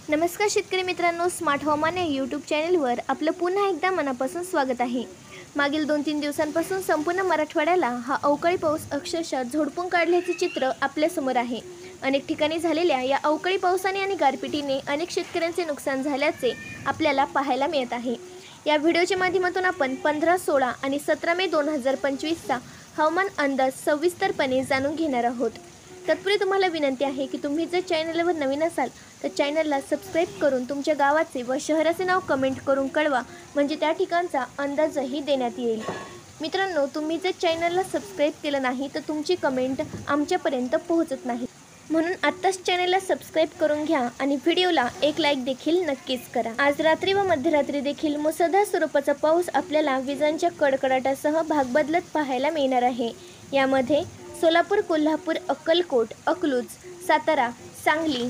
नमस्कार शेतकरी मित्रांनो, स्मार्ट हवामान या यूट्यूब चॅनलवर आपलं पुन्हा एकदा मनापासून स्वागत आहे। मागील 2-3 दिवसांपासून संपूर्ण मराठवाड्याला हा अवकाळी पाऊस अक्षरशः झोडपून काढल्याचे चित्र आपल्यासमोर आहे। अनेक ठिकाणी झालेल्या या अवकाळी पावसाने आणि गारपिटीने अनेक शेतकऱ्यांचे नुकसान झाल्याचे आपल्याला पाहायला मिळत आहे। या व्हिडिओच्या माध्यमातून आपण 15, 16 आणि 17 मे 2025 चा हवामान अंदाज सविस्तरपणे जाणून घेणार आहोत। तत्पूर्वी तुम्हाला विनंती आहे की तुम्ही जर चॅनलवर नवीन असाल तर चॅनलला सबस्क्राइब करून तुमच्या गावाचे व शहराचे नाव कमेंट करून कळवा, म्हणजे त्या ठिकाणचा अंदाजही देण्यात येईल। मित्रांनो, तुम्ही जर चॅनलला सबस्क्राइब केलं नाही तर तुमची कमेंट आमच्यापर्यंत पोहोचत नाही, म्हणून आत्ताच चॅनलला सबस्क्राइब करून घ्या आणि व्हिडिओला एक लाईक देखील नक्कीच करा। आज रात्री व मध्यरात्री देखील मुसळधार स्वरूपाचा पाऊस आपल्याला विजांच्या कडकडाटासह भाग बदलत पाहायला मिळणार आहे। यामध्ये सोलापूर, कोल्हापूर, अक्कलकोट, अकलूज, सातारा, सांगली,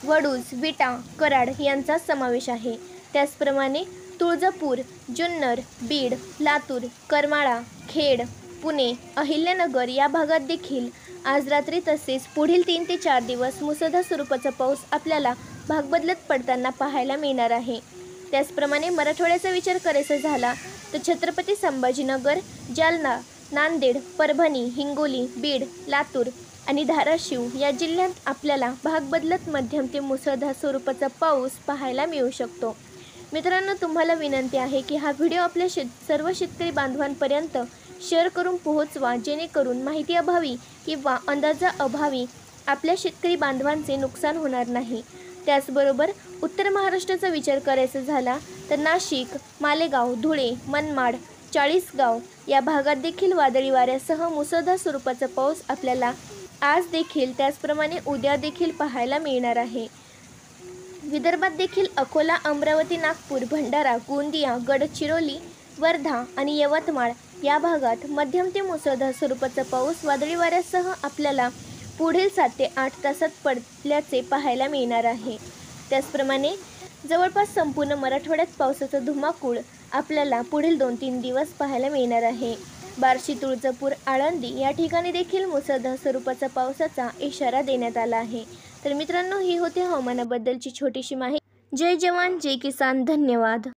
वडूज, विटा, कराड यांचा समावेश आहे। त्याचप्रमाणे तुळजापूर, जुन्नर, बीड, लातूर, करमाळा, खेड, पुणे, अहिल्यानगर या भागात देखील आज रात्री तसेच पुढील 3 ते 4 दिवस मुसळधार स्वरूपाचा पाऊस आपल्याला भाग बदलत पडताना पाहायला मिळणार आहे। त्याचप्रमाणे मराठवाड्याचा विचार करायचा झाला तर छत्रपती संभाजीनगर, जालना, नांदेड, परभणी, हिंगोली, बीड, लातूर आणि धाराशिव या जिल्ह्यात आपल्याला भाग बदलत मध्यम ते मुसळधार स्वरूपाचा पाऊस पाहायला मिळू शकतो। मित्रांनो, तुम्हाला विनंती आहे की हा व्हिडिओ आपल्या सर्व शेतकरी बांधवांपर्यंत शेअर करून पोहोचवा, जेणेकरून माहिती अभावी किंवा अंदाजाअभावी आपल्या शेतकरी बांधवांचे नुकसान होणार नाही। त्याचबरोबर उत्तर महाराष्ट्राचा विचार करायचा झाला तर नाशिक, मालेगाव, धुळे, मनमाड, चाळीसगाव या भागात देखील वादळी वाऱ्यासह मुसळधार स्वरूपाचा पाऊस आपल्याला आज देखील त्याचप्रमाणे उद्या देखील पाहायला मिळणार आहे। विदर्भात देखील अकोला, अमरावती, नागपूर, भंडारा, गोंदिया, गडचिरोली, वर्धा आणि यवतमाळ या भागात मध्यम ते मुसळधार स्वरूपाचा पाऊस वादळी वाऱ्यासह आपल्याला पुढील 7 ते 8 तासात पडल्याचे पाहायला मिळणार आहे। त्याचप्रमाणे जवळपास संपूर्ण मराठवाड्यात पावसाचा धुमाकूळ आपल्याला पुढील 2-3 दिवस पाहायला मिळणार आहे। बार्शी, तुळजापूर, आळंदी या ठिकाणी देखील मुसळधार स्वरूपाचा पावसाचा इशारा देण्यात आला आहे। तर मित्रांनो, ही होती हवामानाबद्दलची छोटीशी माहिती। जय जवान, जय किसान, धन्यवाद।